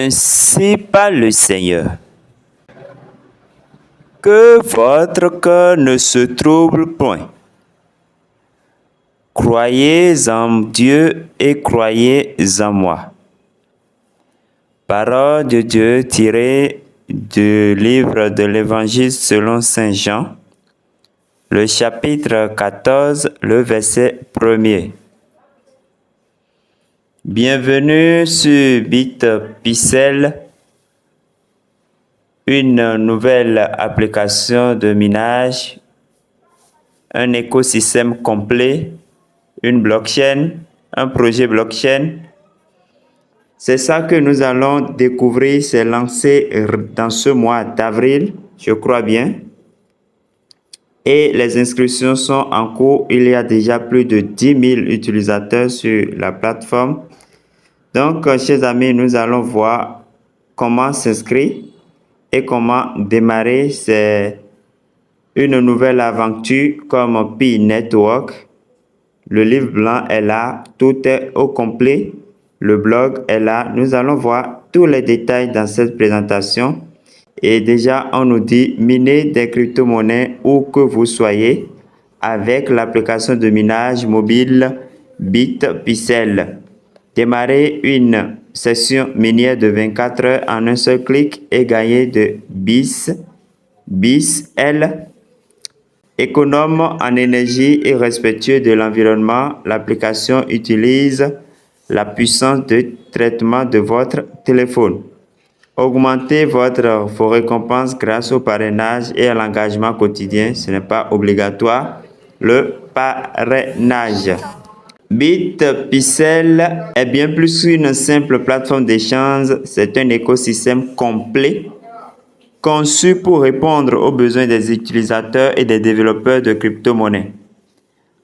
ainsi parle le Seigneur. Que votre cœur ne se trouble point. Croyez en Dieu et croyez en moi. Parole de Dieu tirée du livre de l'Évangile selon Saint Jean, le chapitre 14, le verset 1er. Bienvenue sur BitPixel, une nouvelle application de minage, un écosystème complet, une blockchain, un projet blockchain. C'est ça que nous allons découvrir, c'est lancé dans ce mois d'avril, je crois bien. Et les inscriptions sont en cours. Il y a déjà plus de 10 000 utilisateurs sur la plateforme. Donc, chers amis, nous allons voir comment s'inscrire et comment démarrer. C'est une nouvelle aventure comme Pi Network. Le livre blanc est là, tout est au complet. Le blog est là. Nous allons voir tous les détails dans cette présentation. Et déjà, on nous dit miner des crypto-monnaies où que vous soyez avec l'application de minage mobile BitPixel. Démarrer une session minière de 24 heures en un seul clic et gagner de BISL. Économe en énergie et respectueux de l'environnement, l'application utilise la puissance de traitement de votre téléphone. Augmentez vos récompenses grâce au parrainage et à l'engagement quotidien. Ce n'est pas obligatoire. Le parrainage. BitPixel est bien plus qu'une simple plateforme d'échange. C'est un écosystème complet conçu pour répondre aux besoins des utilisateurs et des développeurs de crypto-monnaies.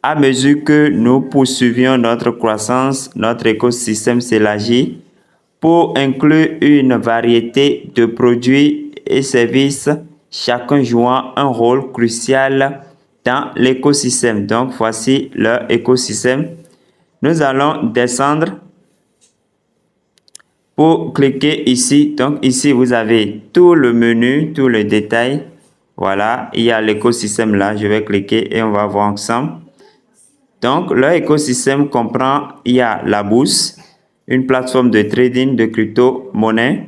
À mesure que nous poursuivions notre croissance, notre écosystème s'élargit pour inclure une variété de produits et services, chacun jouant un rôle crucial dans l'écosystème. Donc, voici leur écosystème. Nous allons descendre pour cliquer ici. Donc, ici, vous avez tout le menu, tout le détail. Voilà, il y a l'écosystème là. Je vais cliquer et on va voir ensemble. Donc, leur écosystème comprend, il y a la bourse, une plateforme de trading de crypto-monnaie.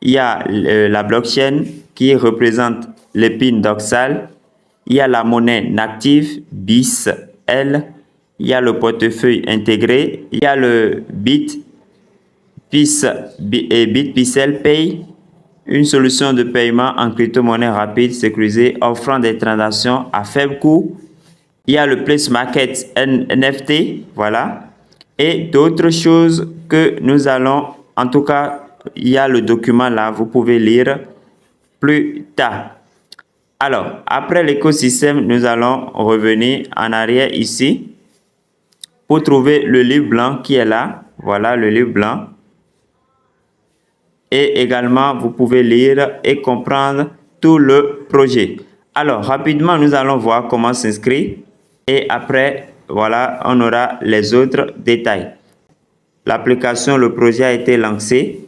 Il y a la blockchain qui représente l'épine dorsale. Il y a la monnaie native, BISL. Il y a le portefeuille intégré. Il y a le BitPixel Pay, une solution de paiement en crypto-monnaie rapide, sécurisée, offrant des transactions à faible coût. Il y a le Place Market NFT, voilà, et d'autres choses que nous allons, en tout cas, il y a le document là, vous pouvez lire plus tard. Alors, après l'écosystème, nous allons revenir en arrière ici pour trouver le livre blanc qui est là. Voilà le livre blanc. Et également, vous pouvez lire et comprendre tout le projet. Alors, rapidement, nous allons voir comment s'inscrire. Et après, voilà, on aura les autres détails. L'application, le projet a été lancé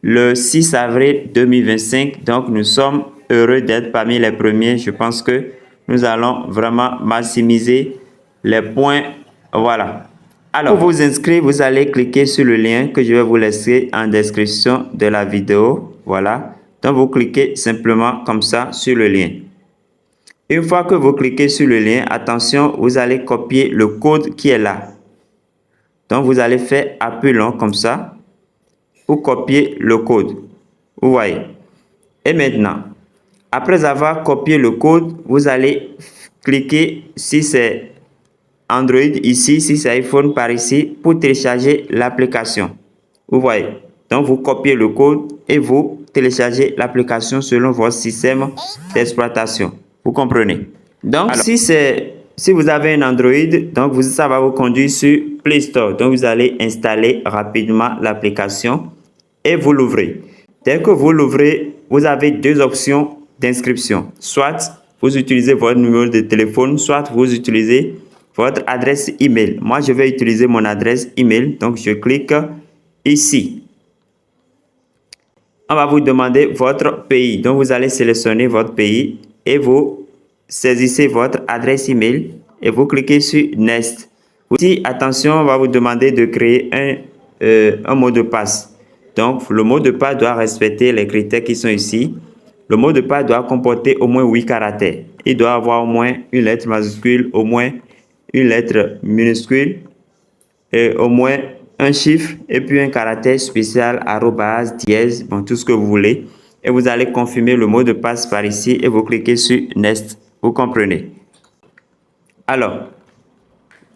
le 6 avril 2025. Donc, nous sommes heureux d'être parmi les premiers. Je pense que nous allons vraiment maximiser les points. Voilà. Alors, pour vous inscrire, vous allez cliquer sur le lien que je vais vous laisser en description de la vidéo. Voilà. Donc, vous cliquez simplement comme ça sur le lien. Une fois que vous cliquez sur le lien, attention, vous allez copier le code qui est là. Donc, vous allez faire appui long comme ça pour copier le code. Vous voyez. Et maintenant, après avoir copié le code, vous allez cliquer si c'est Android ici, si c'est iPhone par ici, pour télécharger l'application. Vous voyez. Donc, vous copiez le code et vous téléchargez l'application selon votre système d'exploitation. Vous comprenez? Donc, alors, si vous avez un Android, donc ça va vous conduire sur Play Store. Donc, vous allez installer rapidement l'application et vous l'ouvrez. Dès que vous l'ouvrez, vous avez deux options d'inscription. Soit vous utilisez votre numéro de téléphone, soit vous utilisez votre adresse email. Moi, je vais utiliser mon adresse email. Donc, je clique ici. on va vous demander votre pays. Donc, vous allez sélectionner votre pays et vous saisissez votre adresse email et vous cliquez sur Next. Aussi, attention, on va vous demander de créer un mot de passe. Donc, le mot de passe doit respecter les critères qui sont ici. Le mot de passe doit comporter au moins 8 caractères. Il doit avoir au moins une lettre majuscule, au moins une lettre minuscule, et au moins un chiffre et puis un caractère spécial, arrobase, dièse, bon, tout ce que vous voulez. Et vous allez confirmer le mot de passe par ici et vous cliquez sur Next. Vous comprenez? Alors,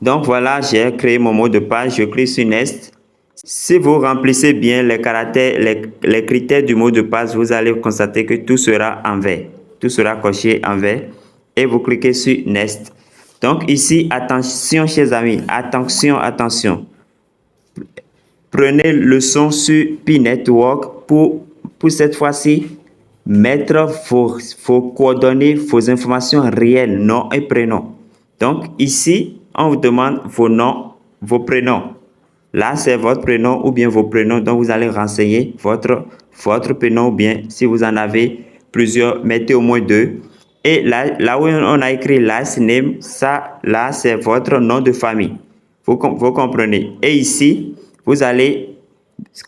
donc voilà, j'ai créé mon mot de passe. Je clique sur Next. Si vous remplissez bien les caractères, les critères du mot de passe, vous allez constater que tout sera en vert. Tout sera coché en vert. Et vous cliquez sur Next. Donc ici, attention chers amis, attention, attention. Prenez le son sur P-Network pour cette fois-ci mettre vos coordonnées, vos informations réelles, nom et prénom. Donc ici, on vous demande vos noms, vos prénoms. Là, c'est votre prénom ou bien vos prénoms. Donc, vous allez renseigner votre prénom ou bien si vous en avez plusieurs, mettez au moins 2. Et là où on a écrit last name, ça, là, c'est votre nom de famille. Vous comprenez. Et ici, vous allez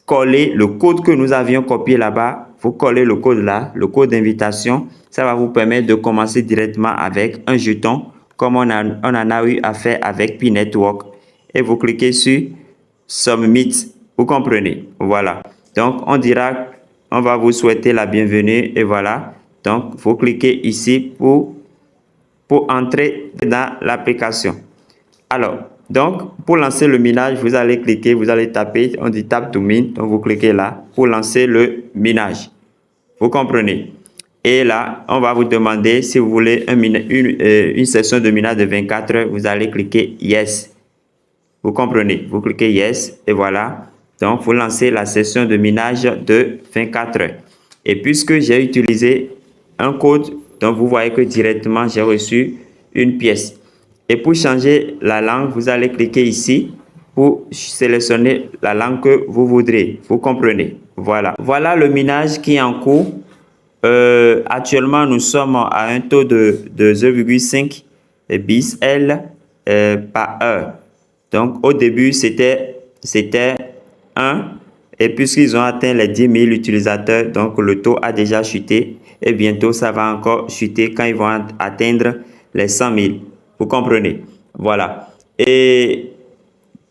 coller le code que nous avions copié là-bas. Vous collez le code là, le code d'invitation. Ça va vous permettre de commencer directement avec un jeton, comme on en a eu à faire avec P-Network. Et vous cliquez sur Submit. Vous comprenez? Voilà. Donc, on va vous souhaiter la bienvenue et voilà. Donc, vous cliquez ici pour entrer dans l'application. Alors, donc, pour lancer le minage, vous allez cliquer, vous allez taper, on dit Tap to Min, donc vous cliquez là pour lancer le minage. Vous comprenez? Et là, on va vous demander si vous voulez une session de minage de 24 heures, vous allez cliquer Yes. Vous comprenez? Vous cliquez Yes et voilà. Donc, vous lancez la session de minage de 24 heures. Et puisque j'ai utilisé un code, donc vous voyez que directement, j'ai reçu une pièce. Et pour changer la langue, vous allez cliquer ici pour sélectionner la langue que vous voudrez. Vous comprenez? Voilà. Voilà le minage qui est en cours. Actuellement, nous sommes à un taux de 0,5 bis L par heure. Donc, au début, c'était 1. Et puisqu'ils ont atteint les 10 000 utilisateurs, donc le taux a déjà chuté. Et bientôt, ça va encore chuter quand ils vont atteindre les 100 000. Vous comprenez? Voilà. Et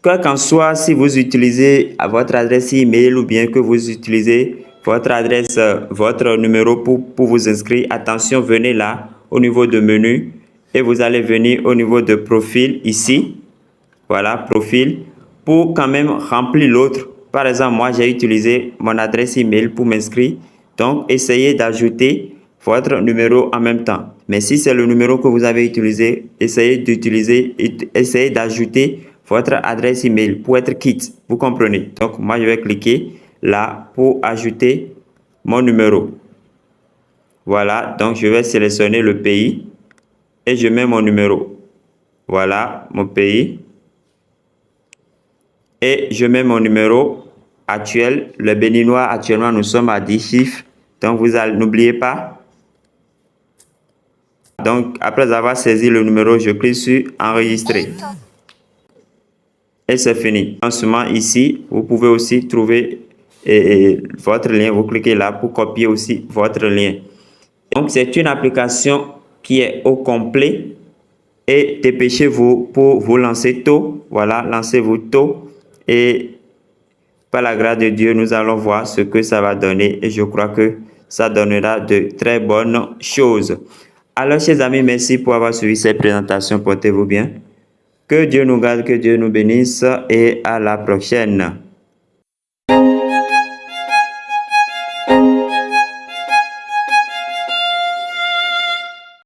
quoi qu'en soit, si vous utilisez votre adresse email ou bien que vous utilisez votre adresse, votre numéro pour vous inscrire, attention, venez là au niveau de menu et vous allez venir au niveau de profil ici. Voilà, profil, pour quand même remplir l'autre. Par exemple, moi, j'ai utilisé mon adresse email pour m'inscrire. Donc, essayez d'ajouter votre numéro en même temps. Mais si c'est le numéro que vous avez utilisé, essayez d'ajouter votre adresse email pour être quitte. Vous comprenez? Donc, moi, je vais cliquer là pour ajouter mon numéro. Voilà, donc je vais sélectionner le pays et je mets mon numéro. Voilà, mon pays. Et je mets mon numéro actuel. Le béninois, actuellement, nous sommes à 10 chiffres. Donc, vous n'oubliez pas. Donc, après avoir saisi le numéro, je clique sur Enregistrer. Et c'est fini. En ce moment, ici, vous pouvez aussi trouver votre lien. Vous cliquez là pour copier aussi votre lien. Donc, c'est une application qui est au complet. Et dépêchez-vous pour vous lancer tôt. Voilà, lancez-vous tôt. Et par la grâce de Dieu, nous allons voir ce que ça va donner. Et je crois que ça donnera de très bonnes choses. Alors, chers amis, merci pour avoir suivi cette présentation. Portez-vous bien. Que Dieu nous garde, que Dieu nous bénisse et à la prochaine.